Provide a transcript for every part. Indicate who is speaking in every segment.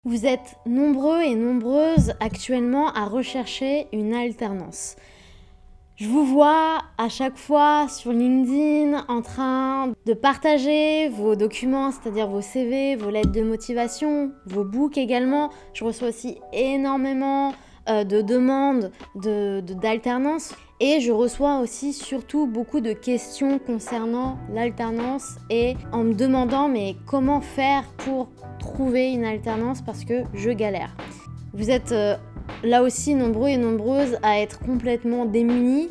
Speaker 1: Vous êtes nombreux et nombreuses actuellement à rechercher une alternance. Je vous vois à chaque fois sur LinkedIn en train de partager vos documents, c'est-à-dire vos CV, vos lettres de motivation, vos books également. Je reçois aussi énormément de demandes d'alternance et je reçois aussi surtout beaucoup de questions concernant l'alternance et en me demandant mais comment faire pour trouver une alternance parce que je galère. Vous êtes là aussi nombreux et nombreuses à être complètement démunis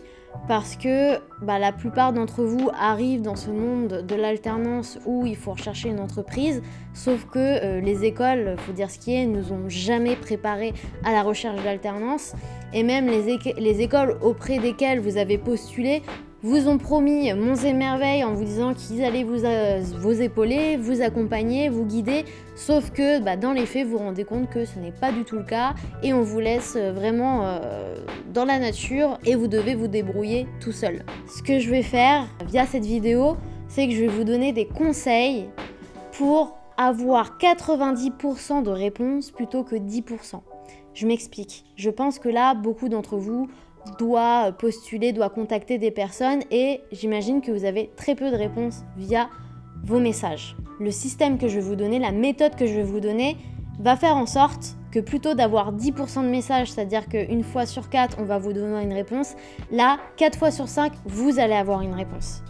Speaker 1: parce que la plupart d'entre vous arrivent dans ce monde de l'alternance où il faut rechercher une entreprise, sauf que les écoles, faut dire ce qui est, nous ont jamais préparé à la recherche d'alternance et même les écoles auprès desquelles vous avez postulé vous ont promis monts et merveilles en vous disant qu'ils allaient vous épauler, vous accompagner, vous guider, sauf que dans les faits, vous vous rendez compte que ce n'est pas du tout le cas et on vous laisse vraiment dans la nature et vous devez vous débrouiller tout seul. Ce que je vais faire via cette vidéo, c'est que je vais vous donner des conseils pour avoir 90% de réponses plutôt que 10%. Je m'explique. Je pense que là, beaucoup d'entre vous doit postuler, doit contacter des personnes et j'imagine que vous avez très peu de réponses via vos messages. Le système que je vais vous donner, la méthode que je vais vous donner va faire en sorte que plutôt d'avoir 10% de messages, c'est-à-dire qu'une fois sur 4, on va vous donner une réponse, là, 4 fois sur 5, vous allez avoir une réponse.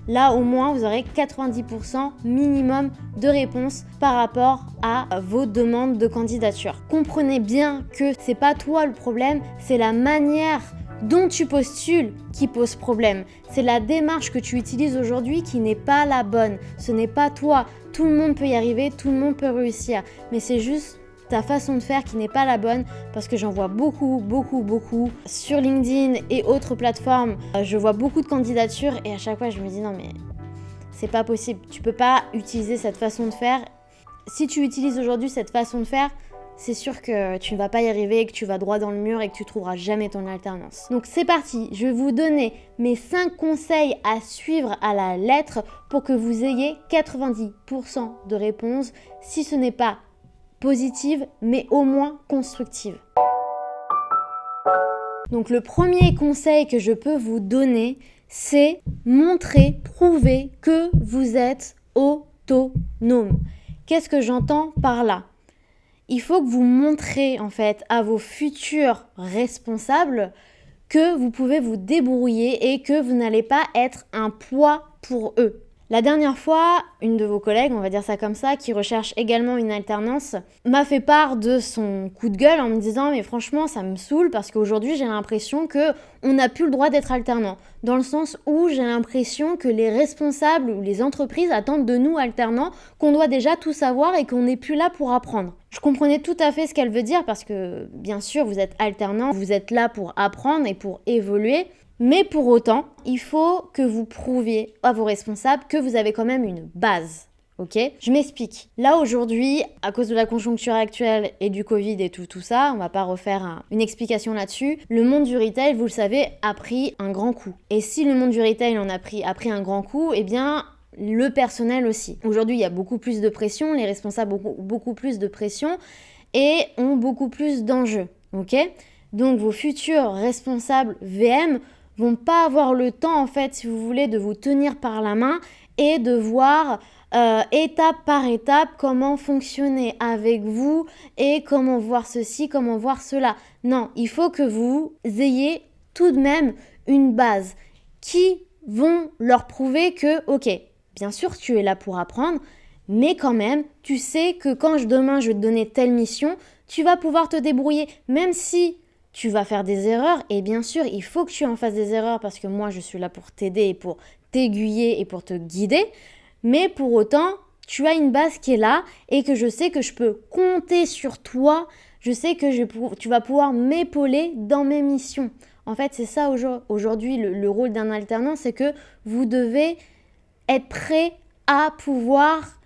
Speaker 1: Là, au moins, vous aurez 90% minimum de réponses par rapport à vos demandes de candidature. Comprenez bien que c'est pas toi le problème, c'est la manière dont tu postules qui pose problème. C'est la démarche que tu utilises aujourd'hui qui n'est pas la bonne. Ce n'est pas toi. Tout le monde peut y arriver, tout le monde peut réussir. Mais c'est juste ta façon de faire qui n'est pas la bonne parce que j'en vois beaucoup sur LinkedIn et autres plateformes. Je vois beaucoup de candidatures et à chaque fois je me dis non mais c'est pas possible. Tu peux pas utiliser cette façon de faire. Si tu utilises aujourd'hui cette façon de faire, c'est sûr que tu ne vas pas y arriver et que tu vas droit dans le mur et que tu trouveras jamais ton alternance. Donc c'est parti, je vais vous donner mes 5 conseils à suivre à la lettre pour que vous ayez 90% de réponses si ce n'est pas positive, mais au moins constructive. Donc le premier conseil que je peux vous donner, c'est montrer, prouver que vous êtes autonome. Qu'est-ce que j'entends par là ? Il faut que vous montrez en fait à vos futurs responsables que vous pouvez vous débrouiller et que vous n'allez pas être un poids pour eux. La dernière fois, une de vos collègues, on va dire ça comme ça, qui recherche également une alternance, m'a fait part de son coup de gueule en me disant « mais franchement, ça me saoule parce qu'aujourd'hui, j'ai l'impression qu'on n'a plus le droit d'être alternant. » Dans le sens où j'ai l'impression que les responsables ou les entreprises attendent de nous alternants qu'on doit déjà tout savoir et qu'on n'est plus là pour apprendre. Je comprenais tout à fait ce qu'elle veut dire parce que, bien sûr, vous êtes alternant, vous êtes là pour apprendre et pour évoluer. Mais pour autant, il faut que vous prouviez à vos responsables que vous avez quand même une base. Ok ? Je m'explique. Là aujourd'hui, à cause de la conjoncture actuelle et du Covid et tout ça, on va pas refaire une explication là-dessus. Le monde du retail, vous le savez, a pris un grand coup. Et si le monde du retail a pris un grand coup, eh bien le personnel aussi. Aujourd'hui, il y a beaucoup plus de pression, les responsables ont beaucoup plus de pression et ont beaucoup plus d'enjeux. Ok ? Donc vos futurs responsables VM vont pas avoir le temps en fait, si vous voulez, de vous tenir par la main et de voir étape par étape comment fonctionner avec vous et comment voir ceci, comment voir cela. Non, il faut que vous ayez tout de même une base qui vont leur prouver que, ok, bien sûr tu es là pour apprendre, mais quand même, tu sais que quand demain je vais te donner telle mission, tu vas pouvoir te débrouiller, même si tu vas faire des erreurs et bien sûr, il faut que tu en fasses des erreurs parce que moi, je suis là pour t'aider et pour t'aiguiller et pour te guider. Mais pour autant, tu as une base qui est là et que je sais que je peux compter sur toi. Je sais que tu vas pouvoir m'épauler dans mes missions. En fait, c'est ça aujourd'hui le rôle d'un alternant, c'est que vous devez être prêt à pouvoir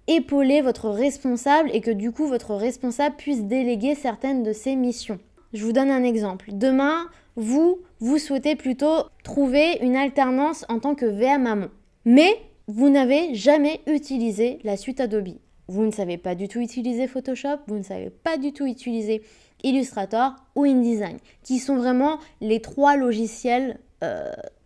Speaker 1: épauler votre responsable et que du coup, votre responsable puisse déléguer certaines de ses missions. Je vous donne un exemple. Demain, vous souhaitez plutôt trouver une alternance en tant que VM amont. Mais vous n'avez jamais utilisé la suite Adobe. vous ne savez pas du tout utiliser Photoshop, vous ne savez pas du tout utiliser Illustrator ou InDesign, qui sont vraiment les 3 logiciels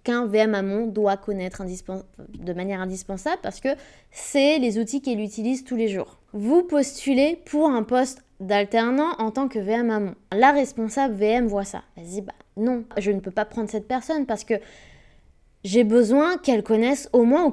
Speaker 1: qu'un VM amont doit connaître de manière indispensable parce que c'est les outils qu'il utilise tous les jours. Vous postulez pour un poste d'alternant en tant que VM amont. La responsable VM voit ça. Elle se dit, non, je ne peux pas prendre cette personne parce que j'ai besoin qu'elle connaisse au moins,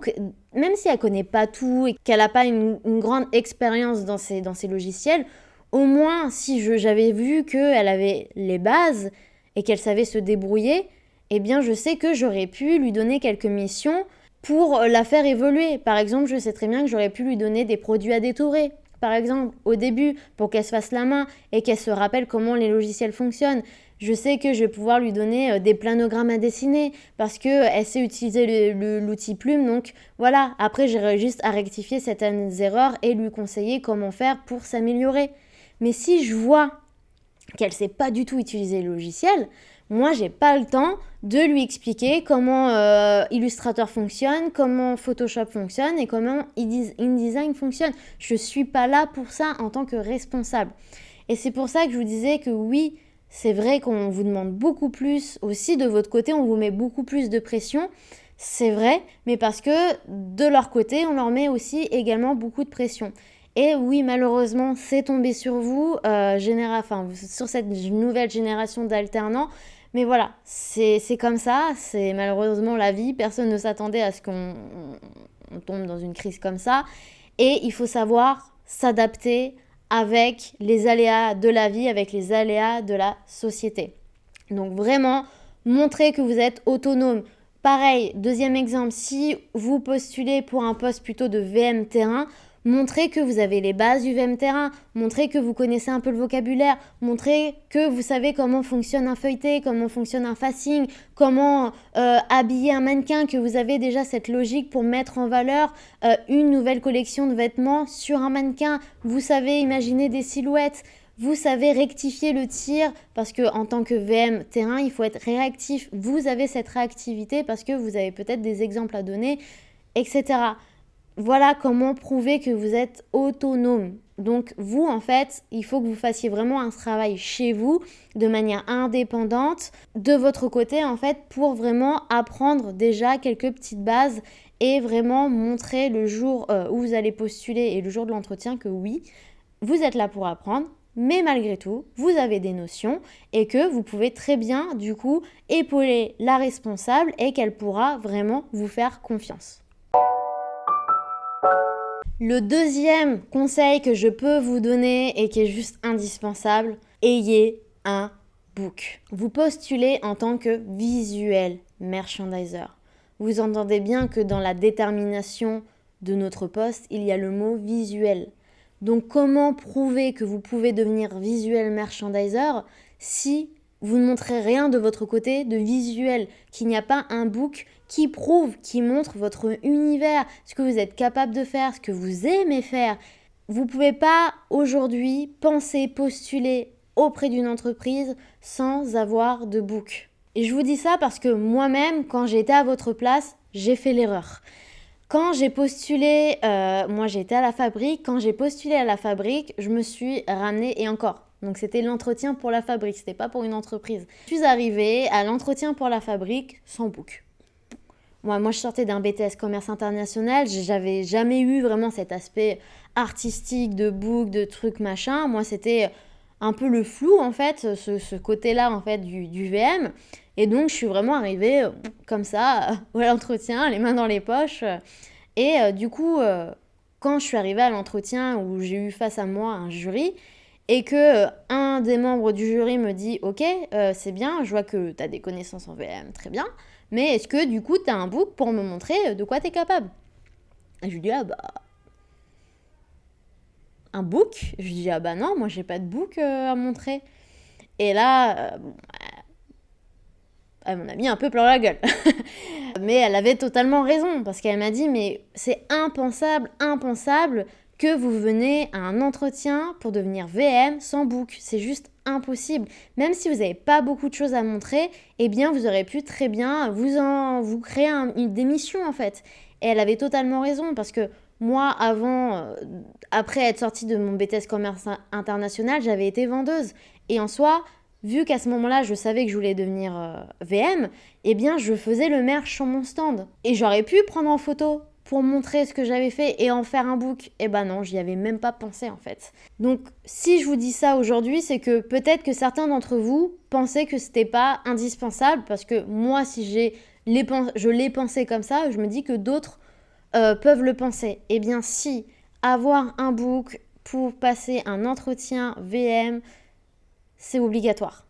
Speaker 1: même si elle ne connaît pas tout et qu'elle n'a pas une grande expérience dans ces logiciels, au moins si j'avais vu qu'elle avait les bases et qu'elle savait se débrouiller, eh bien je sais que j'aurais pu lui donner quelques missions pour la faire évoluer. Par exemple, je sais très bien que j'aurais pu lui donner des produits à détourer. Par exemple, au début, pour qu'elle se fasse la main et qu'elle se rappelle comment les logiciels fonctionnent. Je sais que je vais pouvoir lui donner des planogrammes à dessiner parce qu'elle sait utiliser l'outil Plume. Donc voilà, après j'aurai juste à rectifier certaines erreurs et lui conseiller comment faire pour s'améliorer. Mais si je vois qu'elle ne sait pas du tout utiliser le logiciel, moi j'ai pas le temps de lui expliquer comment Illustrator fonctionne, comment Photoshop fonctionne et comment InDesign fonctionne. Je suis pas là pour ça en tant que responsable. Et c'est pour ça que je vous disais que oui, c'est vrai qu'on vous demande beaucoup plus aussi de votre côté, on vous met beaucoup plus de pression, c'est vrai, mais parce que de leur côté, on leur met aussi également beaucoup de pression. Et oui, malheureusement, c'est tombé sur vous, sur cette nouvelle génération d'alternants. Mais voilà, c'est comme ça, c'est malheureusement la vie. Personne ne s'attendait à ce qu'on tombe dans une crise comme ça. Et il faut savoir s'adapter avec les aléas de la vie, avec les aléas de la société. Donc vraiment, montrez que vous êtes autonome. Pareil, deuxième exemple, si vous postulez pour un poste plutôt de VM terrain, montrez que vous avez les bases du VM terrain, montrez que vous connaissez un peu le vocabulaire, montrez que vous savez comment fonctionne un feuilleté, comment fonctionne un facing, comment habiller un mannequin, que vous avez déjà cette logique pour mettre en valeur une nouvelle collection de vêtements sur un mannequin. Vous savez imaginer des silhouettes, vous savez rectifier le tir parce qu'en tant que VM terrain, il faut être réactif. Vous avez cette réactivité parce que vous avez peut-être des exemples à donner, etc. Voilà comment prouver que vous êtes autonome. Donc vous, en fait, il faut que vous fassiez vraiment un travail chez vous de manière indépendante de votre côté, en fait, pour vraiment apprendre déjà quelques petites bases et vraiment montrer le jour où vous allez postuler et le jour de l'entretien que oui, vous êtes là pour apprendre, mais malgré tout, vous avez des notions et que vous pouvez très bien, du coup, épauler la responsable et qu'elle pourra vraiment vous faire confiance. Le deuxième conseil que je peux vous donner et qui est juste indispensable, ayez un book. Vous postulez en tant que visuel merchandiser. Vous entendez bien que dans la détermination de notre poste, il y a le mot visuel. Donc comment prouver que vous pouvez devenir visuel merchandiser si vous ne montrez rien de votre côté de visuel, qu'il n'y a pas un book qui prouve, qui montre votre univers, ce que vous êtes capable de faire, ce que vous aimez faire. Vous ne pouvez pas aujourd'hui penser, postuler auprès d'une entreprise sans avoir de book. Et je vous dis ça parce que moi-même, quand j'étais à votre place, j'ai fait l'erreur. Quand j'ai postulé, moi j'étais à la fabrique, quand j'ai postulé à la fabrique, je me suis ramenée et encore. Donc c'était l'entretien pour la fabrique, c'était pas pour une entreprise. Je suis arrivée à l'entretien pour la fabrique sans book. Moi je sortais d'un BTS commerce international, j'avais jamais eu vraiment cet aspect artistique de book, de trucs machin. Moi c'était un peu le flou en fait, ce côté-là en fait du VM. Et donc je suis vraiment arrivée comme ça à l'entretien, les mains dans les poches. Et du coup, quand je suis arrivée à l'entretien où j'ai eu face à moi un jury, et que un des membres du jury me dit « Ok, c'est bien, je vois que tu as des connaissances en VM, très bien, mais est-ce que du coup tu as un book pour me montrer de quoi tu es capable ?» Et je lui dis « Ah bah... un book ?» Je lui dis « Ah bah non, moi j'ai pas de book à montrer. » Et là, elle m'en a mis un peu plein la gueule. Mais elle avait totalement raison, parce qu'elle m'a dit « Mais c'est impensable que vous venez à un entretien pour devenir VM sans book. C'est juste impossible. Même si vous n'avez pas beaucoup de choses à montrer, eh bien vous aurez pu très bien vous créer des missions en fait. » Et elle avait totalement raison parce que Moi, après être sortie de mon BTS commerce international, j'avais été vendeuse. Et en soi, vu qu'à ce moment-là, je savais que je voulais devenir VM, eh bien, je faisais le merch sur mon stand. Et j'aurais pu prendre en photo pour montrer ce que j'avais fait et en faire un book. Eh ben non, j'y avais même pas pensé en fait. Donc, si je vous dis ça aujourd'hui, c'est que peut-être que certains d'entre vous pensaient que c'était pas indispensable, parce que moi, si je l'ai pensé comme ça, je me dis que d'autres peuvent le penser. Eh bien, si avoir un book pour passer un entretien VM, c'est obligatoire.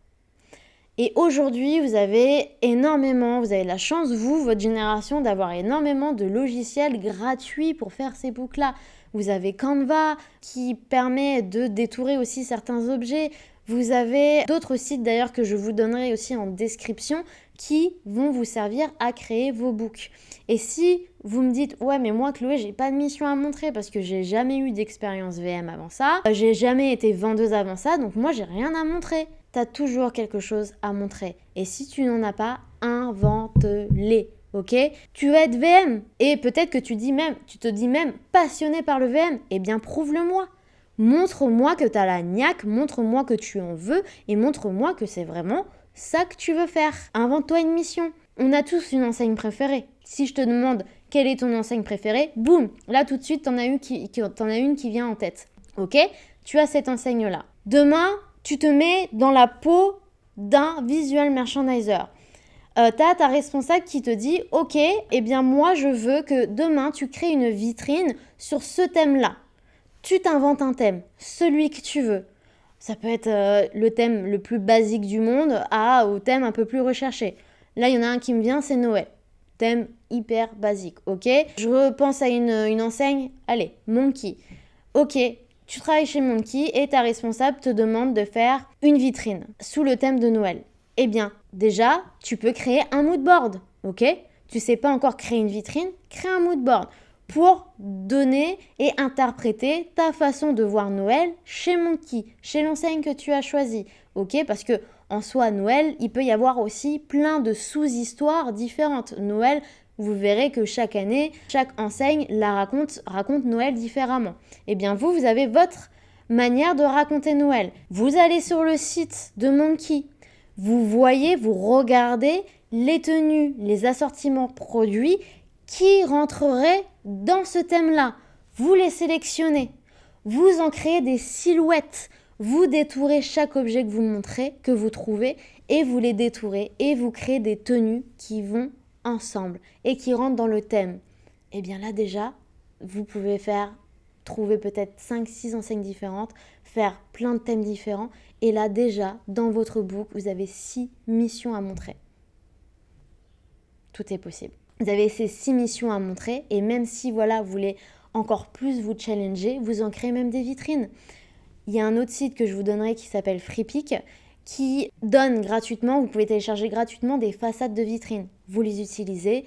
Speaker 1: Et aujourd'hui, vous avez la chance, vous, votre génération, d'avoir énormément de logiciels gratuits pour faire ces books-là. Vous avez Canva qui permet de détourer aussi certains objets. Vous avez d'autres sites d'ailleurs que je vous donnerai aussi en description qui vont vous servir à créer vos books. Et si vous me dites « Ouais, mais moi, Chloé, j'ai pas de mission à montrer parce que j'ai jamais eu d'expérience VM avant ça. J'ai jamais été vendeuse avant ça, donc moi, j'ai rien à montrer. » T'as toujours quelque chose à montrer. Et si tu n'en as pas, invente-les. Ok ? Tu veux être VM et peut-être que tu te dis même passionné par le VM. Eh bien, prouve-le-moi. Montre-moi que tu as la niaque, montre-moi que tu en veux et montre-moi que c'est vraiment ça que tu veux faire. Invente-toi une mission. On a tous une enseigne préférée. Si je te demande quelle est ton enseigne préférée, boum, là tout de suite, t'en as une qui vient en tête. Ok ? Tu as cette enseigne-là. Demain, tu te mets dans la peau d'un visual merchandiser. T'as ta responsable qui te dit « Ok, eh bien moi je veux que demain tu crées une vitrine sur ce thème-là. » Tu t'inventes un thème, celui que tu veux. Ça peut être le thème le plus basique du monde au thème un peu plus recherché. Là, il y en a un qui me vient, c'est Noël. Thème hyper basique, ok ? Je repense à une enseigne, allez, Monkey. Ok, tu travailles chez Monkey et ta responsable te demande de faire une vitrine sous le thème de Noël. Eh bien, déjà, tu peux créer un mood board, ok ? Tu sais pas encore créer une vitrine, crée un mood board pour donner et interpréter ta façon de voir Noël chez Monkey, chez l'enseigne que tu as choisie, ok ? Parce que en soi, Noël, il peut y avoir aussi plein de sous-histoires différentes. Noël, vous verrez que chaque année, chaque enseigne raconte Noël différemment. Eh bien, vous avez votre manière de raconter Noël. Vous allez sur le site de Monkey, vous regardez les tenues, les assortiments produits qui rentreraient dans ce thème-là. Vous les sélectionnez, vous en créez des silhouettes. Vous détourez chaque objet que vous montrez, que vous trouvez, et vous les détourez et vous créez des tenues qui vont ensemble et qui rentrent dans le thème. Et bien là déjà, vous pouvez trouver peut-être 5-6 enseignes différentes, faire plein de thèmes différents. Et là déjà, dans votre book, vous avez 6 missions à montrer. Tout est possible. Vous avez ces 6 missions à montrer et même si vous voulez encore plus vous challenger, vous en créez même des vitrines. Il y a un autre site que je vous donnerai qui s'appelle FreePic qui donne gratuitement, vous pouvez télécharger gratuitement des façades de vitrines. Vous les utilisez,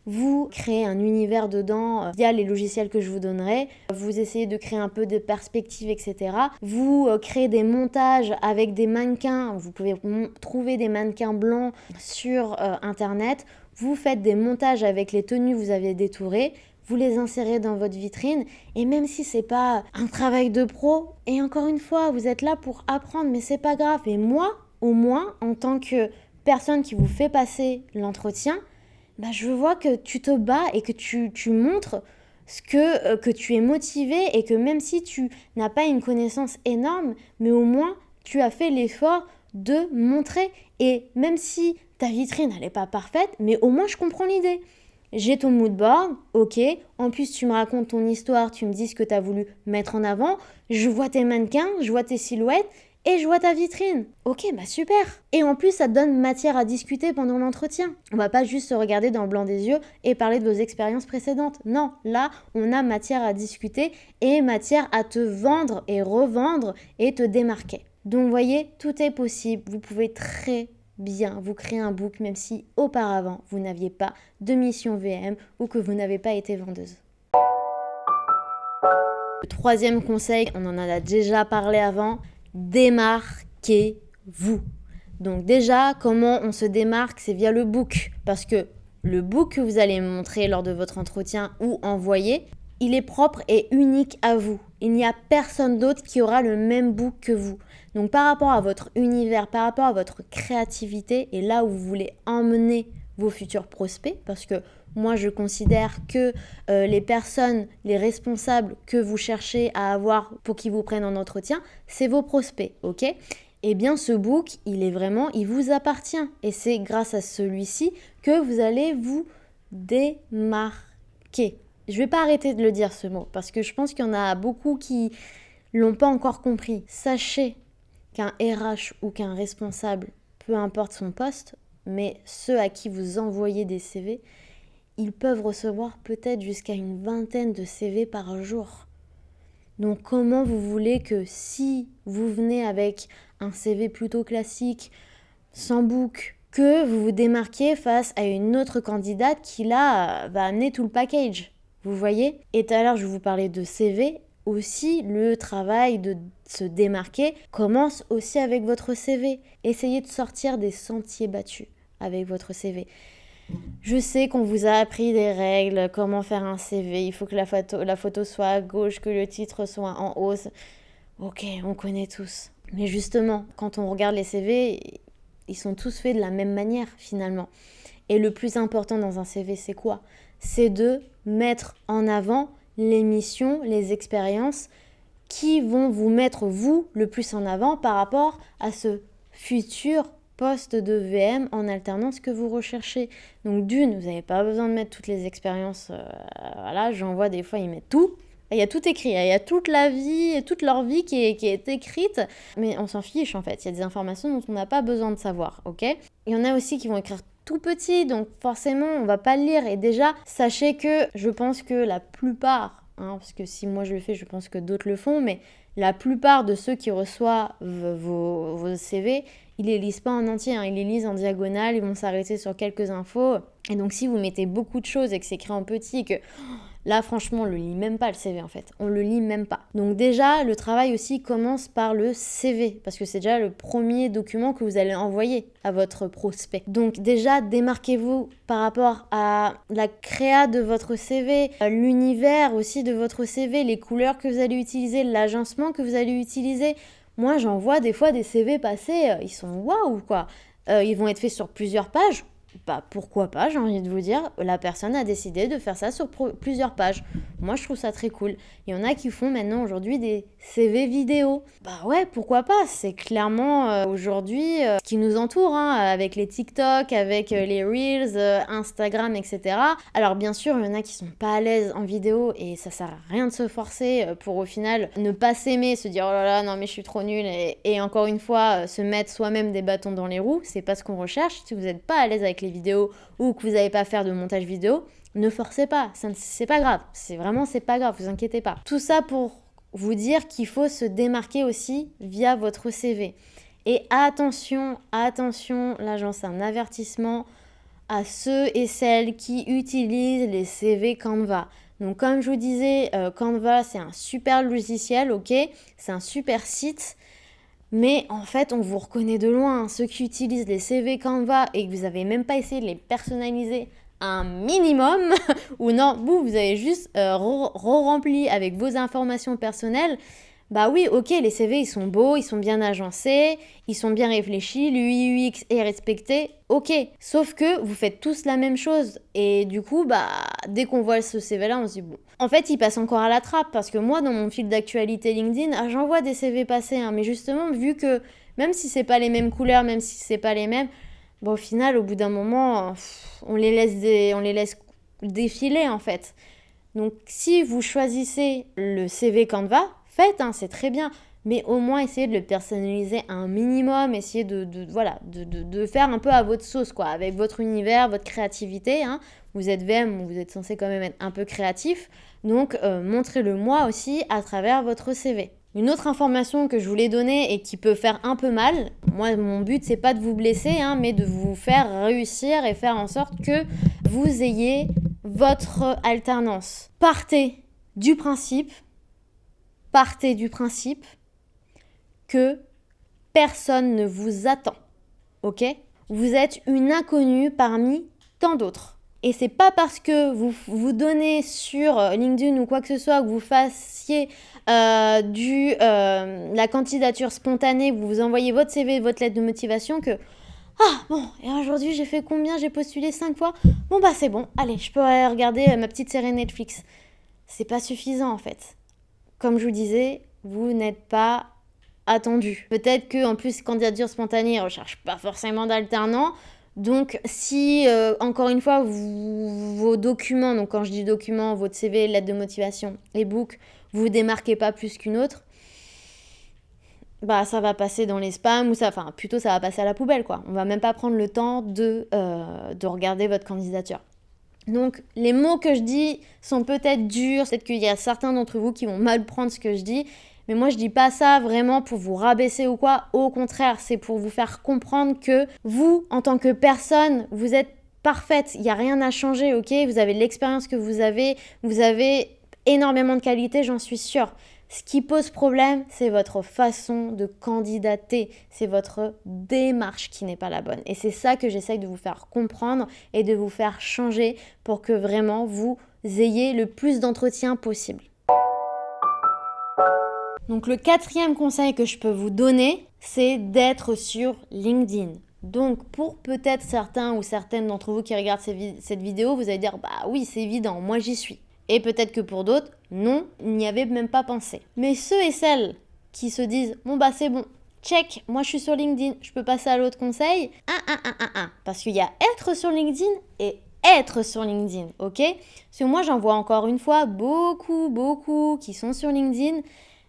Speaker 1: vous créez un univers dedans via les logiciels que je vous donnerai. Vous essayez de créer un peu de perspective, etc. Vous créez des montages avec des mannequins. Vous pouvez trouver des mannequins blancs sur Internet. Vous faites des montages avec les tenues que vous avez détourées. Vous les insérez dans votre vitrine et même si c'est pas un travail de pro, et encore une fois, vous êtes là pour apprendre, mais c'est pas grave. Et moi, au moins, en tant que personne qui vous fait passer l'entretien, je vois que tu te bats et que tu montres que tu es motivé et que même si tu n'as pas une connaissance énorme, mais au moins tu as fait l'effort de montrer. Et même si ta vitrine n'est pas parfaite, mais au moins je comprends l'idée. J'ai ton mood board, ok. En plus, tu me racontes ton histoire, tu me dis ce que tu as voulu mettre en avant. Je vois tes mannequins, je vois tes silhouettes et je vois ta vitrine. Ok, super. Et en plus, ça te donne matière à discuter pendant l'entretien. On va pas juste se regarder dans le blanc des yeux et parler de vos expériences précédentes. Non, là, on a matière à discuter et matière à te vendre et revendre et te démarquer. Donc, vous voyez, tout est possible. Vous pouvez très bien vous créer un book même si auparavant vous n'aviez pas de mission VM ou que vous n'avez pas été vendeuse. Le troisième conseil, on en a déjà parlé avant, démarquez-vous. Donc déjà, comment on se démarque, c'est via le book parce que le book que vous allez montrer lors de votre entretien ou envoyer, il est propre et unique à vous. Il n'y a personne d'autre qui aura le même book que vous. Donc par rapport à votre univers, par rapport à votre créativité et là où vous voulez emmener vos futurs prospects, parce que moi je considère que les personnes, les responsables que vous cherchez à avoir pour qu'ils vous prennent en entretien, c'est vos prospects, ok ? Eh bien ce book, il vous appartient et c'est grâce à celui-ci que vous allez vous démarquer. Je vais pas arrêter de le dire ce mot parce que je pense qu'il y en a beaucoup qui l'ont pas encore compris. Sachez qu'un RH ou qu'un responsable, peu importe son poste, mais ceux à qui vous envoyez des CV, ils peuvent recevoir peut-être jusqu'à une vingtaine de CV par jour. Donc comment vous voulez que si vous venez avec un CV plutôt classique, sans book, que vous vous démarquiez face à une autre candidate qui là va amener tout le package, vous voyez ? Et tout à l'heure je vous parlais de CV, aussi le travail de se démarquer commence aussi avec votre CV. Essayez de sortir des sentiers battus avec votre CV. Je sais qu'on vous a appris des règles, comment faire un CV, il faut que la photo soit à gauche, que le titre soit en haut. Ok, on connaît tous. Mais justement, quand on regarde les CV, ils sont tous faits de la même manière finalement. Et le plus important dans un CV, c'est quoi ? C'est de mettre en avant les missions, les expériences qui vont vous mettre vous le plus en avant par rapport à ce futur poste de VM en alternance que vous recherchez. Donc d'une, vous n'avez pas besoin de mettre toutes les expériences. Voilà, j'en vois des fois, ils mettent tout. Il y a tout écrit, il y a toute la vie, toute leur vie qui est écrite, mais on s'en fiche en fait. Il y a des informations dont on n'a pas besoin de savoir, ok ? Il y en a aussi qui vont écrire tout petit, donc forcément on va pas le lire. Et déjà, sachez que je pense que la plupart, parce que si moi je le fais, je pense que d'autres le font, mais la plupart de ceux qui reçoivent vos CV, ils les lisent pas en entier, ils les lisent en diagonale, ils vont s'arrêter sur quelques infos. Et donc si vous mettez beaucoup de choses et que c'est écrit en petit et que là franchement on le lit même pas le CV en fait, on le lit même pas. Donc déjà le travail aussi commence par le CV parce que c'est déjà le premier document que vous allez envoyer à votre prospect. Donc déjà démarquez-vous par rapport à la créa de votre CV, l'univers aussi de votre CV, les couleurs que vous allez utiliser, l'agencement que vous allez utiliser. Moi j'en vois des fois des CV passer, ils sont waouh quoi. Ils vont être faits sur plusieurs pages. Bah pourquoi pas, j'ai envie de vous dire, la personne a décidé de faire ça sur plusieurs pages. Moi je trouve ça très cool. Il y en a qui font maintenant aujourd'hui des CV vidéo. Bah ouais, pourquoi pas, c'est clairement aujourd'hui ce qui nous entoure, avec les TikTok, avec les Reels, Instagram, etc. Alors bien sûr, il y en a qui sont pas à l'aise en vidéo et ça sert à rien de se forcer pour au final ne pas s'aimer, se dire oh là là, non mais je suis trop nulle et encore une fois se mettre soi-même des bâtons dans les roues, c'est pas ce qu'on recherche. Si vous n'êtes pas à l'aise avec les vidéos ou que vous n'avez pas à faire de montage vidéo, ne forcez pas, c'est pas grave, c'est pas grave, vous inquiétez pas. Tout ça pour vous dire qu'il faut se démarquer aussi via votre CV. Et attention, là j'en sais un avertissement à ceux et celles qui utilisent les CV Canva. Donc comme je vous disais, Canva c'est un super logiciel, ok, c'est un super site. Mais en fait, on vous reconnaît de loin. Ceux qui utilisent les CV Canva et que vous n'avez même pas essayé de les personnaliser un minimum, ou non, vous avez juste rempli avec vos informations personnelles. Bah oui, ok, les CV, ils sont beaux, ils sont bien agencés, ils sont bien réfléchis, l'UI UX est respecté, ok. Sauf que vous faites tous la même chose. Et du coup, dès qu'on voit ce CV-là, on se dit, bon. En fait, il passe encore à la trappe, parce que moi, dans mon fil d'actualité LinkedIn, j'en vois des CV passer, mais justement, vu que même si c'est pas les mêmes couleurs, même si c'est pas les mêmes, au final, au bout d'un moment, on les laisse défiler, en fait. Donc, si vous choisissez le CV Canva, faites, c'est très bien, mais au moins essayez de le personnaliser un minimum, essayez de faire un peu à votre sauce, quoi, avec votre univers, votre créativité. Vous êtes VM, vous êtes censé quand même être un peu créatif, donc montrez-le moi aussi à travers votre CV. Une autre information que je voulais donner et qui peut faire un peu mal, moi mon but c'est pas de vous blesser, mais de vous faire réussir et faire en sorte que vous ayez votre alternance. Partez du principe que personne ne vous attend, ok ? Vous êtes une inconnue parmi tant d'autres. Et c'est pas parce que vous donnez sur LinkedIn ou quoi que ce soit, que vous fassiez la candidature spontanée, vous envoyez votre CV, votre lettre de motivation que ah bon, et aujourd'hui j'ai fait combien? J'ai postulé 5 fois. Bon bah c'est bon, allez, je peux aller regarder ma petite série Netflix. C'est pas suffisant en fait. Comme je vous disais, vous n'êtes pas attendu. Peut-être qu'en plus, candidature spontanée, ils ne recherchent pas forcément d'alternants. Donc, si, encore une fois, vos documents, donc quand je dis documents, votre CV, lettre de motivation, e-book, vous ne démarquez pas plus qu'une autre, bah ça va passer dans les spams ou ça va passer à la poubelle, quoi. On va même pas prendre le temps de regarder votre candidature. Donc, les mots que je dis sont peut-être durs, peut-être qu'il y a certains d'entre vous qui vont mal prendre ce que je dis, mais moi je dis pas ça vraiment pour vous rabaisser ou quoi, au contraire, c'est pour vous faire comprendre que vous, en tant que personne, vous êtes parfaite, il n'y a rien à changer, ok? Vous avez l'expérience que vous avez énormément de qualité, j'en suis sûre. Ce qui pose problème, c'est votre façon de candidater, c'est votre démarche qui n'est pas la bonne. Et c'est ça que j'essaye de vous faire comprendre et de vous faire changer pour que vraiment vous ayez le plus d'entretiens possible. Donc le 4e conseil que je peux vous donner, c'est d'être sur LinkedIn. Donc pour peut-être certains ou certaines d'entre vous qui regardent cette vidéo, vous allez dire « Bah oui, c'est évident, moi j'y suis ». Et peut-être que pour d'autres, non, ils n'y avaient même pas pensé. Mais ceux et celles qui se disent « Bon bah c'est bon, check, moi je suis sur LinkedIn, je peux passer à l'autre conseil ». Parce qu'il y a être sur LinkedIn et être sur LinkedIn, ok? Parce que moi j'en vois encore une fois beaucoup qui sont sur LinkedIn,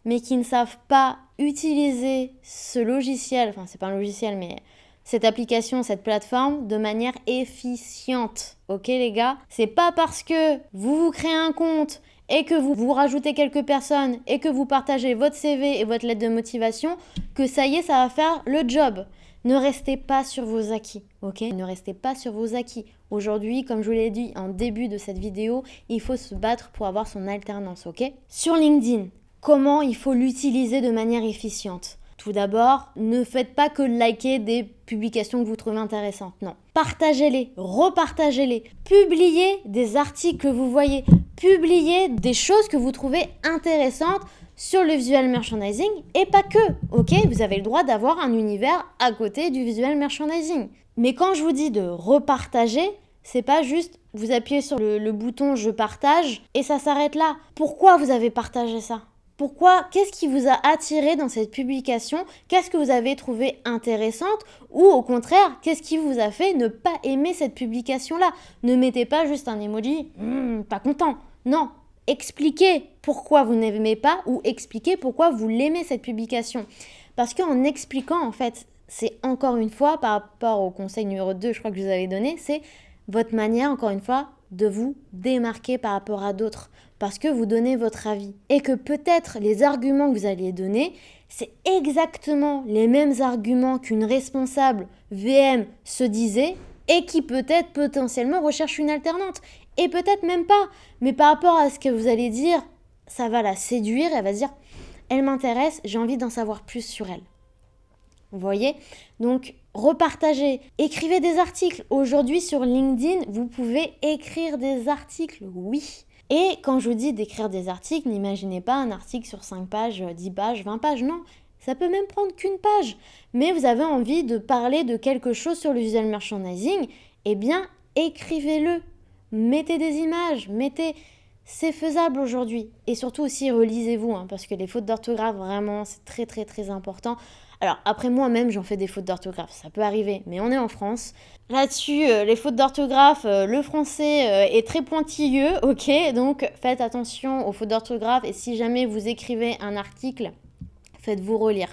Speaker 1: mais qui ne savent pas utiliser ce logiciel, enfin c'est pas un logiciel, mais cette application, cette plateforme de manière efficiente. Ok les gars? C'est pas parce que vous créez un compte et que vous rajoutez quelques personnes et que vous partagez votre CV et votre lettre de motivation que ça y est, ça va faire le job. Ne restez pas sur vos acquis, ok? Ne restez pas sur vos acquis. Aujourd'hui, comme je vous l'ai dit en début de cette vidéo, il faut se battre pour avoir son alternance, ok? Sur LinkedIn, comment il faut l'utiliser de manière efficiente? Tout d'abord, ne faites pas que liker des publications que vous trouvez intéressantes. Non. Partagez-les, repartagez-les. Publiez des articles que vous voyez. Publiez des choses que vous trouvez intéressantes sur le visual merchandising et pas que. Ok, vous avez le droit d'avoir un univers à côté du visual merchandising. Mais quand je vous dis de repartager, c'est pas juste vous appuyez sur le bouton je partage et ça s'arrête là. Pourquoi vous avez partagé ça? Pourquoi? Qu'est-ce qui vous a attiré dans cette publication? Qu'est-ce que vous avez trouvé intéressante? Ou au contraire, qu'est-ce qui vous a fait ne pas aimer cette publication-là? Ne mettez pas juste un emoji « pas content ». Non, expliquez pourquoi vous n'aimez pas ou expliquez pourquoi vous l'aimez cette publication. Parce qu'en expliquant, en fait, c'est encore une fois, par rapport au conseil numéro 2, je crois que je vous avais donné, c'est votre manière, encore une fois, de vous démarquer par rapport à d'autres. Parce que vous donnez votre avis. Et que peut-être les arguments que vous allez donner, c'est exactement les mêmes arguments qu'une responsable VM se disait et qui peut-être potentiellement recherche une alternante. Et peut-être même pas. Mais par rapport à ce que vous allez dire, ça va la séduire. Elle va se dire, elle m'intéresse, j'ai envie d'en savoir plus sur elle. Vous voyez? Donc, repartagez. Écrivez des articles. Aujourd'hui, sur LinkedIn, vous pouvez écrire des articles, oui. Et quand je vous dis d'écrire des articles, n'imaginez pas un article sur 5 pages, 10 pages, 20 pages, non. Ça peut même prendre qu'une page. Mais vous avez envie de parler de quelque chose sur le visual merchandising, eh bien, écrivez-le. Mettez des images, c'est faisable aujourd'hui. Et surtout aussi, relisez-vous, parce que les fautes d'orthographe, vraiment, c'est très, très, très important. Alors, après moi-même, j'en fais des fautes d'orthographe, ça peut arriver, mais on est en France. Là-dessus, les fautes d'orthographe, le français est très pointilleux, ok? Donc, faites attention aux fautes d'orthographe et si jamais vous écrivez un article, faites-vous relire.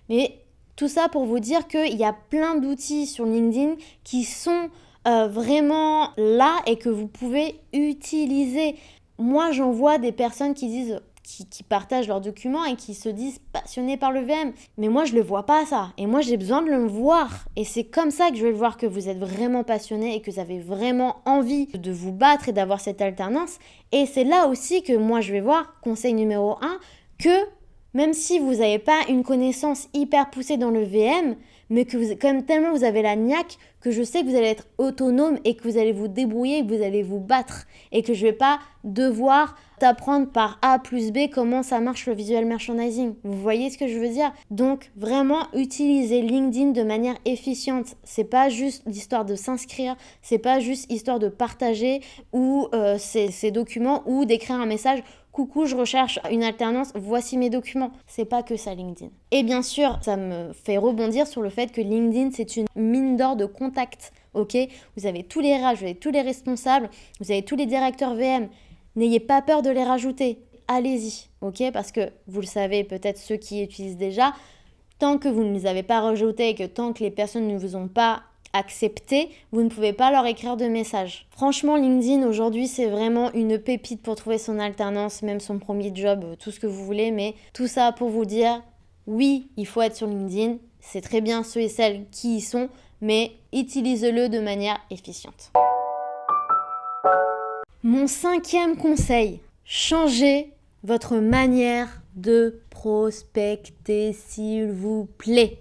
Speaker 1: Mais tout ça pour vous dire qu'il y a plein d'outils sur LinkedIn qui sont vraiment là et que vous pouvez utiliser. Moi, j'en vois des personnes qui disent... Qui partagent leurs documents et qui se disent passionnés par le VM. Mais moi, je ne le vois pas, ça. Et moi, j'ai besoin de le voir. Et c'est comme ça que je vais le voir que vous êtes vraiment passionné et que vous avez vraiment envie de vous battre et d'avoir cette alternance. Et c'est là aussi que moi, je vais voir, conseil numéro 1, que même si vous n'avez pas une connaissance hyper poussée dans le VM, mais que vous, comme tellement vous avez la niaque, que je sais que vous allez être autonome et que vous allez vous débrouiller, que vous allez vous battre et que je ne vais pas devoir t'apprendre par A plus B comment ça marche le visual merchandising. Vous voyez ce que je veux dire? Donc vraiment utiliser LinkedIn de manière efficiente. C'est pas juste l'histoire de s'inscrire, c'est pas juste histoire de partager ou ces documents ou d'écrire un message. Coucou, je recherche une alternance, voici mes documents. C'est pas que ça LinkedIn. Et bien sûr, ça me fait rebondir sur le fait que LinkedIn, c'est une mine d'or de contacts, ok? Vous avez tous les RH, vous avez tous les responsables, vous avez tous les directeurs VM. N'ayez pas peur de les rajouter. Allez-y, ok? Parce que vous le savez, peut-être ceux qui utilisent déjà, tant que vous ne les avez pas rajoutés et que tant que les personnes ne vous ont pas accepté, vous ne pouvez pas leur écrire de message. Franchement, LinkedIn aujourd'hui, c'est vraiment une pépite pour trouver son alternance, même son premier job, tout ce que vous voulez. Mais tout ça pour vous dire, oui, il faut être sur LinkedIn. C'est très bien ceux et celles qui y sont, mais utilisez-le de manière efficiente. Mon 5e conseil, changez votre manière de prospecter, s'il vous plaît.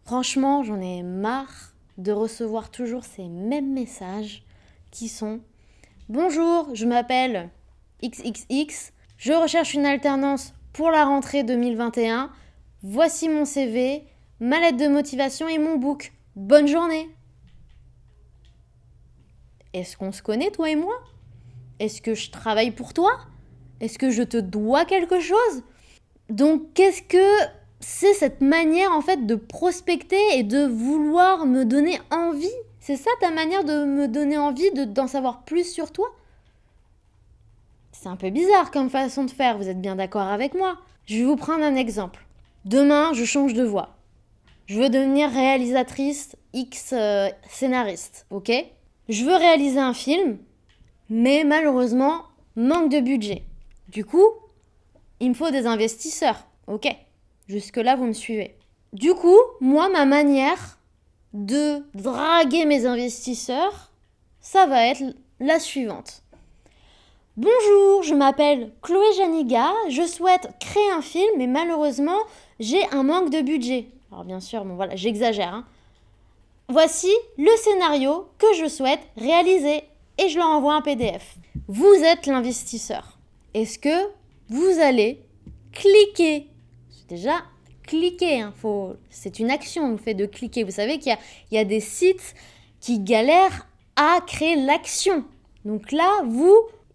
Speaker 1: Franchement, j'en ai marre de recevoir toujours ces mêmes messages qui sont « Bonjour, je m'appelle XXX, je recherche une alternance pour la rentrée 2021. Voici mon CV, ma lettre de motivation et mon book. Bonne journée !» Est-ce qu'on se connaît, toi et moi ? Est-ce que je travaille pour toi ? Est-ce que je te dois quelque chose ? Donc, qu'est-ce que c'est cette manière, en fait, de prospecter et de vouloir me donner envie ? C'est ça ta manière de me donner envie d'en savoir plus sur toi ? C'est un peu bizarre comme façon de faire, vous êtes bien d'accord avec moi ? Je vais vous prendre un exemple. Demain, je change de voie. Je veux devenir réalisatrice X scénariste, ok ? Je veux réaliser un film, mais malheureusement, manque de budget. Du coup, il me faut des investisseurs. Ok, jusque-là, vous me suivez. Du coup, moi, ma manière de draguer mes investisseurs, ça va être la suivante. Bonjour, je m'appelle Chloé Janiga, je souhaite créer un film, mais malheureusement, j'ai un manque de budget. Alors bien sûr, bon voilà, j'exagère, hein. Voici le scénario que je souhaite réaliser et je leur envoie un PDF. Vous êtes l'investisseur. Est-ce que vous allez cliquer ? Déjà, cliquer, hein, c'est une action, le fait de cliquer. Vous savez qu'il y a des sites qui galèrent à créer l'action. Donc là,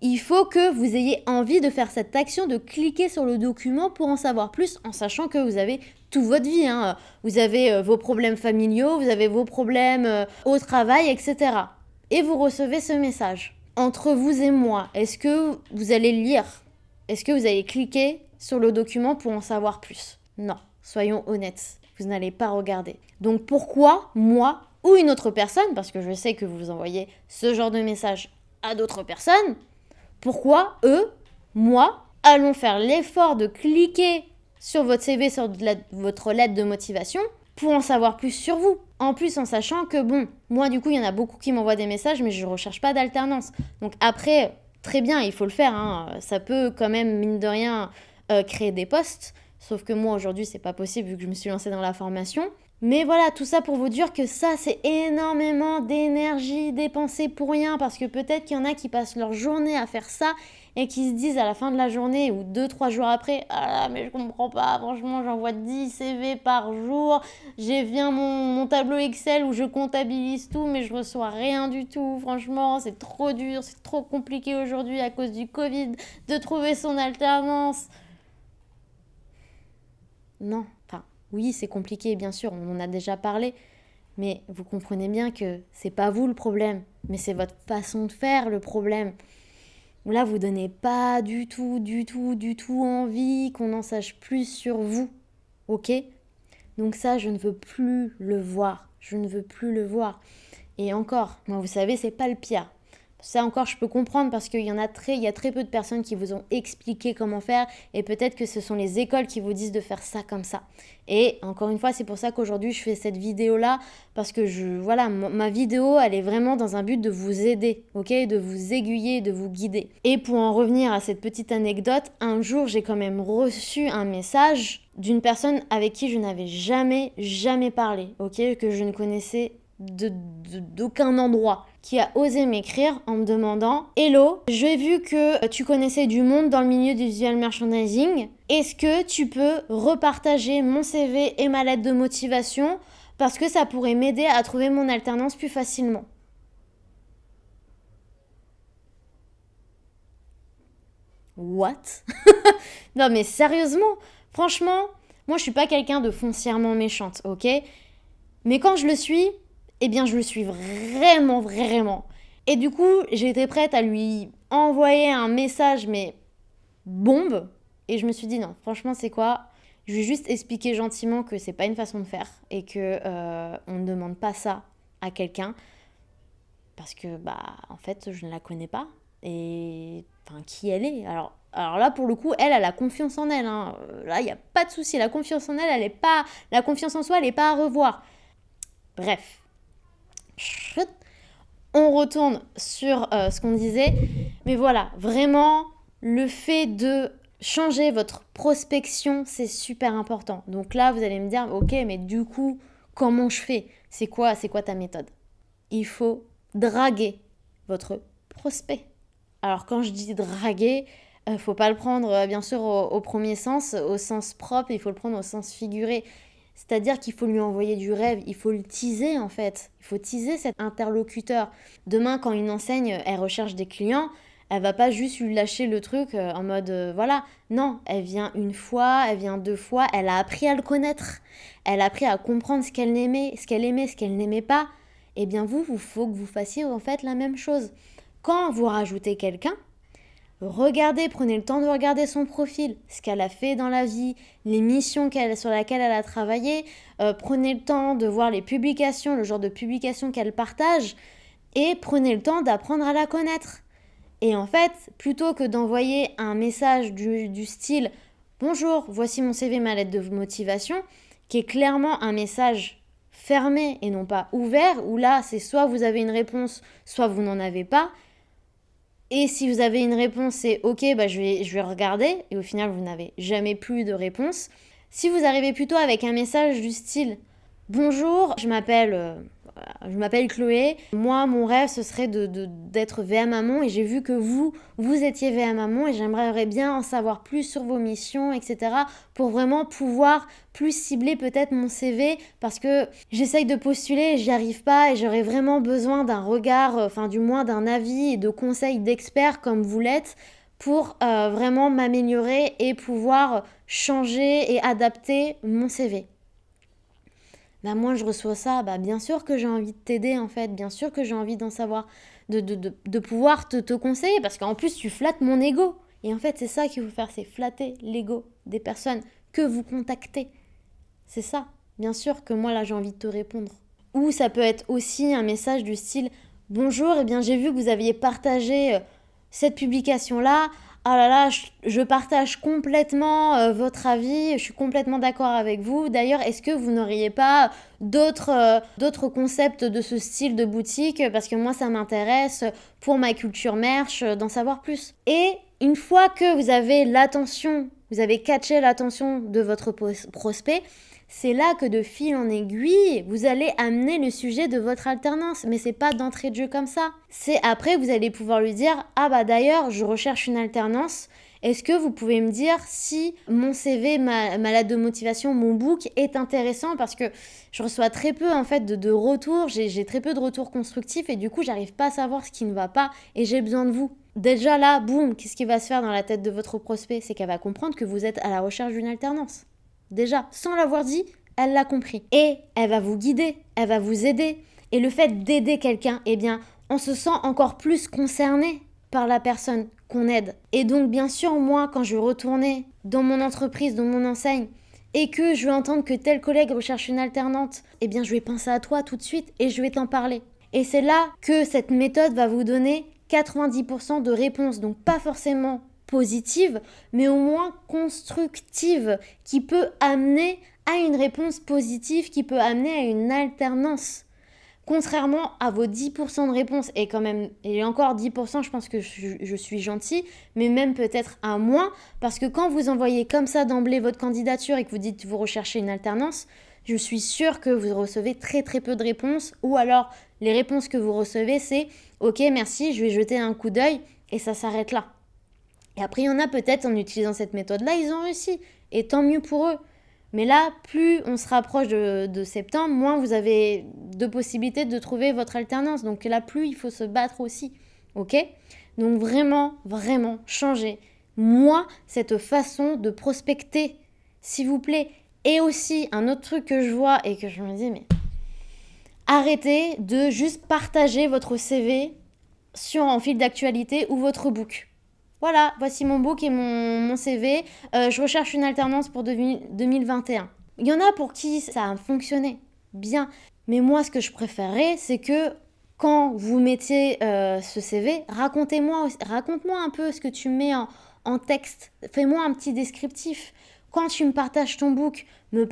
Speaker 1: il faut que vous ayez envie de faire cette action, de cliquer sur le document pour en savoir plus, en sachant que vous avez toute votre vie. Hein. Vous avez vos problèmes familiaux, vous avez vos problèmes au travail, etc. Et vous recevez ce message. Entre vous et moi, est-ce que vous allez lire ? Est-ce que vous allez cliquer sur le document pour en savoir plus ? Non, soyons honnêtes, vous n'allez pas regarder. Donc pourquoi moi ou une autre personne, parce que je sais que vous envoyez ce genre de message à d'autres personnes, pourquoi eux, moi, allons faire l'effort de cliquer sur votre CV, sur votre lettre de motivation pour en savoir plus sur vous. En plus, en sachant que moi du coup, il y en a beaucoup qui m'envoient des messages, mais je ne recherche pas d'alternance. Donc après, très bien, il faut le faire, hein. Ça peut quand même, mine de rien, créer des postes. Sauf que moi, aujourd'hui, c'est pas possible vu que je me suis lancée dans la formation. Mais voilà, tout ça pour vous dire que ça, c'est énormément d'énergie dépensée pour rien. Parce que peut-être qu'il y en a qui passent leur journée à faire ça et qui se disent à la fin de la journée ou 2-3 jours après « Ah là, mais je comprends pas, franchement, j'envoie 10 CV par jour. J'ai bien mon tableau Excel où je comptabilise tout, mais je reçois rien du tout. Franchement, c'est trop dur, c'est trop compliqué aujourd'hui à cause du Covid de trouver son alternance. » Non, oui, c'est compliqué, bien sûr, on en a déjà parlé, mais vous comprenez bien que c'est pas vous le problème, mais c'est votre façon de faire le problème. Là, vous donnez pas du tout envie qu'on en sache plus sur vous, ok ? Donc ça, je ne veux plus le voir, Et encore, moi, vous savez, c'est pas le pire. Ça encore, je peux comprendre parce qu'il y a très peu de personnes qui vous ont expliqué comment faire et peut-être que ce sont les écoles qui vous disent de faire ça comme ça. Et encore une fois, c'est pour ça qu'aujourd'hui, je fais cette vidéo-là parce que ma vidéo, elle est vraiment dans un but de vous aider, ok, de vous aiguiller, de vous guider. Et pour en revenir à cette petite anecdote, un jour, j'ai quand même reçu un message d'une personne avec qui je n'avais jamais parlé, ok, que je ne connaissais d'aucun endroit, qui a osé m'écrire en me demandant « Hello, j'ai vu que tu connaissais du monde dans le milieu du visual merchandising. Est-ce que tu peux repartager mon CV et ma lettre de motivation parce que ça pourrait m'aider à trouver mon alternance plus facilement ?» What? Non mais sérieusement, franchement, moi je suis pas quelqu'un de foncièrement méchante, ok? Mais quand je le suis, eh bien je le suis vraiment. Et du coup, j'étais prête à lui envoyer un message, mais bombe. Et je me suis dit non, franchement, c'est quoi? Je vais juste expliquer gentiment que c'est pas une façon de faire et que on ne demande pas ça à quelqu'un parce que en fait, je ne la connais pas et enfin qui elle est. Alors là, pour le coup, elle a confiance en elle. Hein. Là, il n'y a pas de souci. La confiance en elle, la confiance en soi, elle n'est pas à revoir. Bref. On retourne sur ce qu'on disait. Mais voilà, vraiment, le fait de changer votre prospection, c'est super important. Donc là, vous allez me dire, ok, mais du coup, comment je fais? C'est quoi ta méthode? Il faut draguer votre prospect. Alors quand je dis draguer, faut pas le prendre bien sûr au premier sens, au sens propre, il faut le prendre au sens figuré. C'est-à-dire qu'il faut lui envoyer du rêve, il faut le teaser en fait. Il faut teaser cet interlocuteur. Demain, quand une enseigne, elle recherche des clients, elle va pas juste lui lâcher le truc en mode voilà. Non, elle vient une fois, elle vient deux fois, elle a appris à le connaître. Elle a appris à comprendre ce qu'elle aimait, ce qu'elle n'aimait pas. Eh bien il faut que vous fassiez en fait la même chose. Quand vous rajoutez quelqu'un, prenez le temps de regarder son profil, ce qu'elle a fait dans la vie, les missions sur lesquelles elle a travaillé. Prenez le temps de voir les publications, le genre de publications qu'elle partage et prenez le temps d'apprendre à la connaître. Et en fait, plutôt que d'envoyer un message du style « Bonjour, voici mon CV, ma lettre de motivation », qui est clairement un message fermé et non pas ouvert, où là, c'est soit vous avez une réponse, soit vous n'en avez pas. Et si vous avez une réponse, c'est ok, je vais regarder. Et au final, vous n'avez jamais plus de réponse. Si vous arrivez plutôt avec un message du style bonjour, je m'appelle Chloé. Moi, mon rêve, ce serait d'être VA Maman. Et j'ai vu que vous étiez VA Maman. Et j'aimerais bien en savoir plus sur vos missions, etc. Pour vraiment pouvoir plus cibler peut-être mon CV. Parce que j'essaye de postuler et j'y arrive pas. Et j'aurais vraiment besoin d'un regard, du moins d'un avis et de conseils d'experts comme vous l'êtes. Pour vraiment m'améliorer et pouvoir changer et adapter mon CV. Moi je reçois ça, bien sûr que j'ai envie de t'aider en fait, bien sûr que j'ai envie d'en savoir, de pouvoir te conseiller parce qu'en plus tu flattes mon ego. Et en fait c'est ça qu'il faut faire, c'est flatter l'ego des personnes que vous contactez. C'est ça, bien sûr que moi là j'ai envie de te répondre. Ou ça peut être aussi un message du style « Bonjour, j'ai vu que vous aviez partagé cette publication-là. Ah là là, je partage complètement votre avis, je suis complètement d'accord avec vous. D'ailleurs, est-ce que vous n'auriez pas d'autres concepts de ce style de boutique? Parce que moi, ça m'intéresse pour ma culture merch, d'en savoir plus. » Et une fois que vous avez catché l'attention de votre prospect, c'est là que de fil en aiguille, vous allez amener le sujet de votre alternance. Mais c'est pas d'entrée de jeu comme ça. C'est après, vous allez pouvoir lui dire « Ah d'ailleurs, je recherche une alternance. Est-ce que vous pouvez me dire si mon CV, ma lettre de motivation, mon book est intéressant ?» Parce que je reçois très peu en fait de retours. J'ai très peu de retours constructifs et du coup, j'arrive pas à savoir ce qui ne va pas et j'ai besoin de vous. Déjà là, boum, qu'est-ce qui va se faire dans la tête de votre prospect? C'est qu'elle va comprendre que vous êtes à la recherche d'une alternance. Déjà, sans l'avoir dit, elle l'a compris. Et elle va vous guider, elle va vous aider. Et le fait d'aider quelqu'un, on se sent encore plus concerné par la personne qu'on aide. Et donc, bien sûr, moi, quand je vais retourner dans mon entreprise, dans mon enseigne, et que je vais entendre que tel collègue recherche une alternante, je vais penser à toi tout de suite et je vais t'en parler. Et c'est là que cette méthode va vous donner 90% de réponses, donc pas forcément positives, mais au moins constructives, qui peut amener à une réponse positive, qui peut amener à une alternance. Contrairement à vos 10% de réponses, et quand même, et encore 10%, je pense que je suis gentille, mais même peut-être un moins, parce que quand vous envoyez comme ça d'emblée votre candidature et que vous dites que vous recherchez une alternance, je suis sûre que vous recevez très très peu de réponses, ou alors les réponses que vous recevez, c'est « Ok, merci, je vais jeter un coup d'œil » et ça s'arrête là. Et après, il y en a peut-être, en utilisant cette méthode-là, ils ont réussi, et tant mieux pour eux. Mais là, plus on se rapproche de septembre, moins vous avez de possibilités de trouver votre alternance. Donc là, plus il faut se battre aussi. Ok ? Donc vraiment, vraiment, changez. Moi, cette façon de prospecter, s'il vous plaît. Et aussi, un autre truc que je vois et que je me dis, mais arrêtez de juste partager votre CV en fil d'actualité ou votre book. Voilà, voici mon book et mon CV. Je recherche une alternance pour 2021. Il y en a pour qui ça a fonctionné bien. Mais moi, ce que je préférerais, c'est que quand vous mettiez ce CV, raconte-moi un peu ce que tu mets en texte. Fais-moi un petit descriptif. Quand tu me partages ton book, me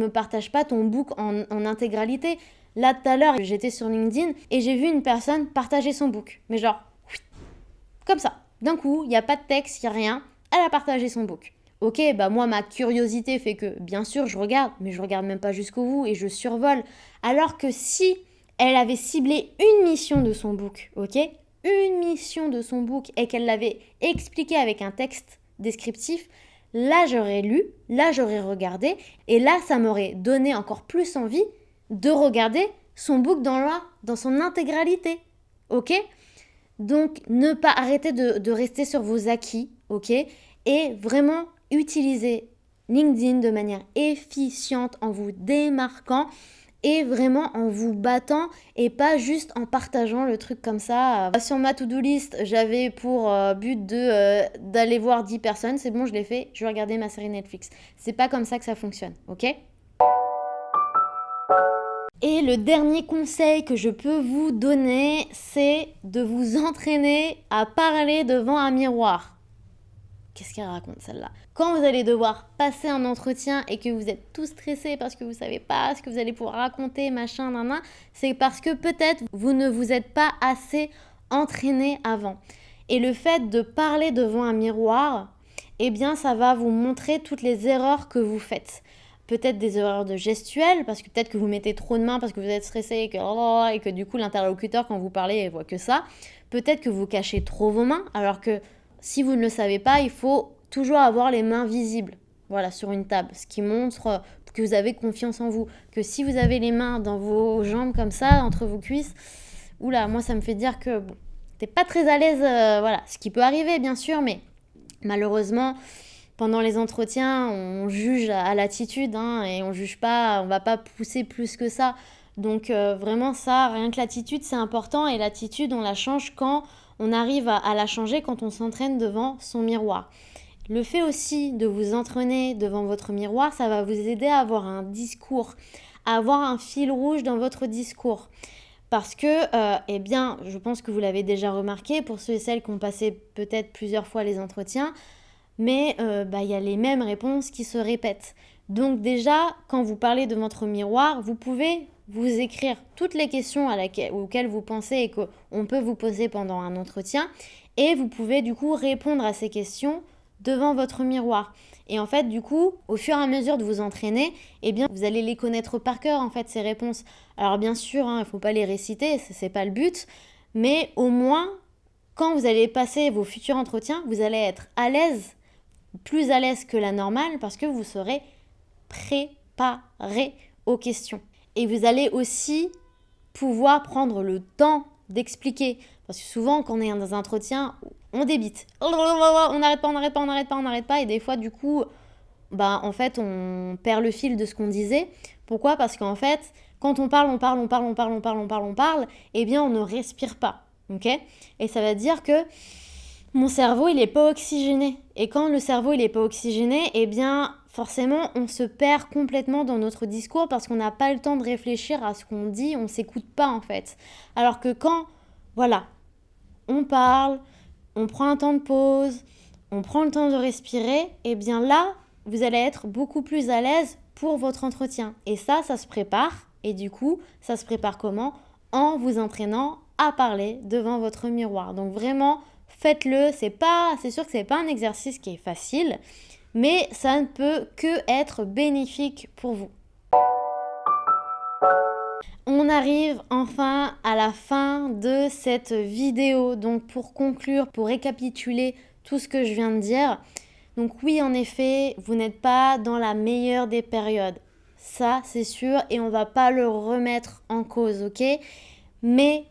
Speaker 1: partage pas ton book en intégralité. Là, tout à l'heure, j'étais sur LinkedIn et j'ai vu une personne partager son book. Mais genre, comme ça. D'un coup, il n'y a pas de texte, il n'y a rien. Elle a partagé son book. Ok, bah moi, ma curiosité fait que, bien sûr, je regarde, mais je regarde même pas jusqu'au bout et je survole. Alors que si elle avait ciblé une mission de son book, ok, une mission de son book et qu'elle l'avait expliqué avec un texte descriptif, là, j'aurais lu, là, j'aurais regardé et là, ça m'aurait donné encore plus envie de regarder son book dans son intégralité, ok ? Donc, ne pas arrêter de rester sur vos acquis, ok ? Et vraiment utiliser LinkedIn de manière efficiente en vous démarquant et vraiment en vous battant et pas juste en partageant le truc comme ça. Sur ma to-do list, j'avais pour but d'aller voir 10 personnes. C'est bon, je l'ai fait. Je vais regarder ma série Netflix. C'est pas comme ça que ça fonctionne, ok ? Et le dernier conseil que je peux vous donner, c'est de vous entraîner à parler devant un miroir. Qu'est-ce qu'elle raconte celle-là ? Quand vous allez devoir passer un entretien et que vous êtes tout stressé parce que vous ne savez pas ce que vous allez pouvoir raconter, machin, c'est parce que peut-être vous ne vous êtes pas assez entraîné avant. Et le fait de parler devant un miroir, eh bien ça va vous montrer toutes les erreurs que vous faites. Peut-être des erreurs de gestuelle, parce que peut-être que vous mettez trop de mains parce que vous êtes stressé et que du coup l'interlocuteur, quand vous parlez, il voit que ça. Peut-être que vous cachez trop vos mains, alors que si vous ne le savez pas, il faut toujours avoir les mains visibles, voilà, sur une table, ce qui montre que vous avez confiance en vous. Que si vous avez les mains dans vos jambes comme ça, entre vos cuisses, oula, moi ça me fait dire que bon, t'es pas très à l'aise, voilà, ce qui peut arriver bien sûr, mais malheureusement, pendant les entretiens, on juge à l'attitude et on juge pas, on va pas pousser plus que ça. Donc vraiment ça, rien que l'attitude, c'est important et l'attitude, on la change quand on arrive à la changer, quand on s'entraîne devant son miroir. Le fait aussi de vous entraîner devant votre miroir, ça va vous aider à avoir un discours, à avoir un fil rouge dans votre discours. Parce que, eh bien, je pense que vous l'avez déjà remarqué, pour ceux et celles qui ont passé peut-être plusieurs fois les entretiens, mais y a les mêmes réponses qui se répètent. Donc déjà, quand vous parlez de votre miroir, vous pouvez vous écrire toutes les questions auxquelles vous pensez et qu'on peut vous poser pendant un entretien, et vous pouvez du coup répondre à ces questions devant votre miroir. Et en fait, du coup, au fur et à mesure de vous entraîner, eh bien, vous allez les connaître par cœur, en fait, ces réponses. Alors bien sûr, il ne faut pas les réciter, ce n'est pas le but, mais au moins, quand vous allez passer vos futurs entretiens, vous allez être à l'aise, plus à l'aise que la normale, parce que vous serez préparé aux questions. Et vous allez aussi pouvoir prendre le temps d'expliquer. Parce que souvent, quand on est dans un entretien, on débite. On n'arrête pas. Et des fois, du coup, en fait, on perd le fil de ce qu'on disait. Pourquoi ? Parce qu'en fait, quand on parle, eh bien, on ne respire pas. Ok ? Et ça va dire que mon cerveau, il n'est pas oxygéné. Et quand le cerveau, il n'est pas oxygéné, eh bien, forcément, on se perd complètement dans notre discours parce qu'on n'a pas le temps de réfléchir à ce qu'on dit, on ne s'écoute pas en fait. Alors que quand, voilà, on parle, on prend un temps de pause, on prend le temps de respirer, et bien là, vous allez être beaucoup plus à l'aise pour votre entretien. Et ça se prépare. Et du coup, ça se prépare comment? En vous entraînant à parler devant votre miroir. Donc vraiment, faites-le. C'est sûr que c'est pas un exercice qui est facile, mais ça ne peut que être bénéfique pour vous. On arrive enfin à la fin de cette vidéo. Donc pour conclure, pour récapituler tout ce que je viens de dire, donc oui, en effet, vous n'êtes pas dans la meilleure des périodes. Ça, c'est sûr, et on va pas le remettre en cause, ok? Mais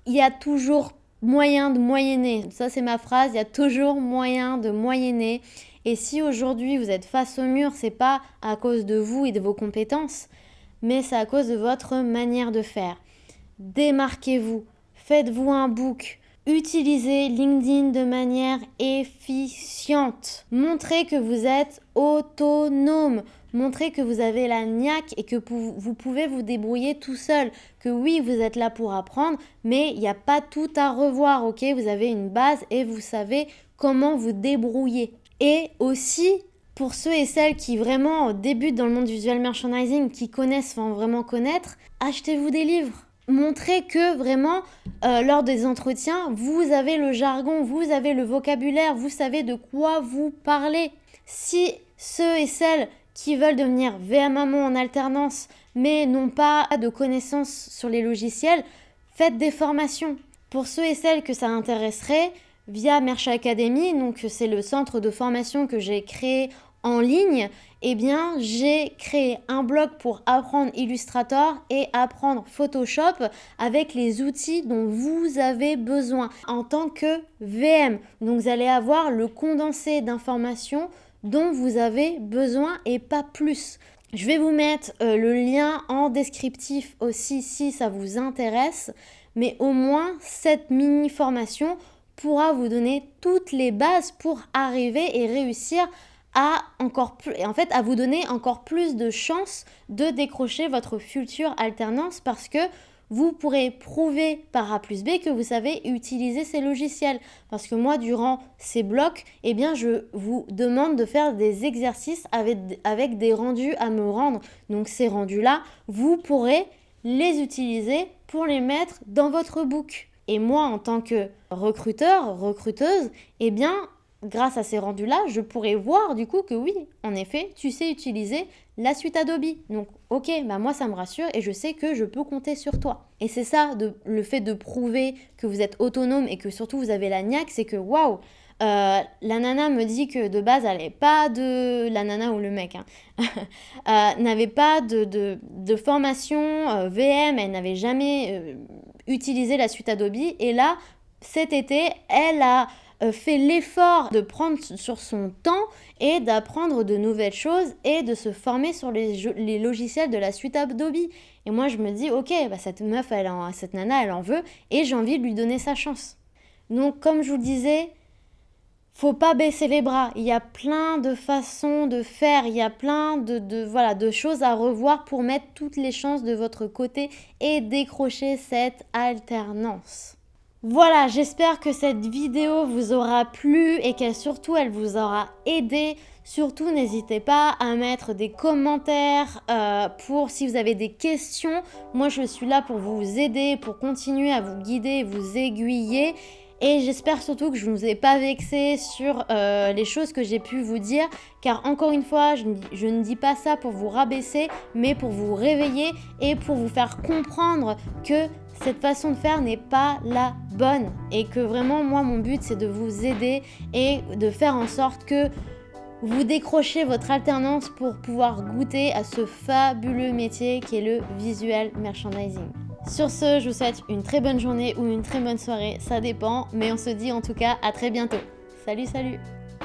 Speaker 1: il y a toujours moyen de moyenner. Ça, c'est ma phrase, il y a toujours moyen de moyenner. Et si aujourd'hui vous êtes face au mur, c'est pas à cause de vous et de vos compétences, mais c'est à cause de votre manière de faire. Démarquez-vous, faites-vous un book, utilisez LinkedIn de manière efficiente. Montrez que vous êtes autonome, montrez que vous avez la niaque et que vous pouvez vous débrouiller tout seul. Que oui, vous êtes là pour apprendre, mais il n'y a pas tout à revoir, ok? Vous avez une base et vous savez comment vous débrouiller. Et aussi, pour ceux et celles qui vraiment débutent dans le monde du visual merchandising, qui connaissent, vont vraiment connaître, achetez-vous des livres. Montrez que vraiment, lors des entretiens, vous avez le jargon, vous avez le vocabulaire, vous savez de quoi vous parlez. Si ceux et celles qui veulent devenir VMAMO en alternance, mais n'ont pas de connaissances sur les logiciels, faites des formations. Pour ceux et celles que ça intéresserait, via Merch Academy, donc c'est le centre de formation que j'ai créé en ligne, eh bien j'ai créé un blog pour apprendre Illustrator et apprendre Photoshop avec les outils dont vous avez besoin en tant que VM. Donc vous allez avoir le condensé d'informations dont vous avez besoin et pas plus. Je vais vous mettre le lien en descriptif aussi si ça vous intéresse, mais au moins cette mini formation pourra vous donner toutes les bases pour arriver et réussir à vous donner encore plus de chances de décrocher votre future alternance parce que vous pourrez prouver par A plus B que vous savez utiliser ces logiciels. Parce que moi, durant ces blocs, eh bien, je vous demande de faire des exercices avec des rendus à me rendre. Donc ces rendus-là, vous pourrez les utiliser pour les mettre dans votre book. Et moi, en tant que recruteur, recruteuse, eh bien, grâce à ces rendus-là, je pourrais voir du coup que oui, en effet, tu sais utiliser la suite Adobe. Donc, ok, moi ça me rassure et je sais que je peux compter sur toi. Et c'est ça, le fait de prouver que vous êtes autonome et que surtout vous avez la niaque, c'est que waouh, la nana me dit que de base, elle n'avait pas de... La nana ou le mec, n'avait pas de formation VM, elle n'avait jamais utilisé la suite Adobe. Et là, cet été, elle a fait l'effort de prendre sur son temps et d'apprendre de nouvelles choses et de se former sur les logiciels de la suite Adobe. Et moi, je me dis, ok, cette meuf, cette nana, elle en veut et j'ai envie de lui donner sa chance. Donc, comme je vous le disais, faut pas baisser les bras. Il y a plein de façons de faire, il y a plein de choses à revoir pour mettre toutes les chances de votre côté et décrocher cette alternance. Voilà, j'espère que cette vidéo vous aura plu et qu'elle vous aura aidé. Surtout, n'hésitez pas à mettre des commentaires pour si vous avez des questions. Moi, je suis là pour vous aider, pour continuer à vous guider, vous aiguiller. Et j'espère surtout que je ne vous ai pas vexé sur les choses que j'ai pu vous dire. Car encore une fois, je ne dis pas ça pour vous rabaisser, mais pour vous réveiller et pour vous faire comprendre que cette façon de faire n'est pas la bonne. Et que vraiment, moi, mon but, c'est de vous aider et de faire en sorte que vous décrochez votre alternance pour pouvoir goûter à ce fabuleux métier qui est le visual merchandising. Sur ce, je vous souhaite une très bonne journée ou une très bonne soirée, ça dépend, mais on se dit en tout cas à très bientôt. Salut, salut!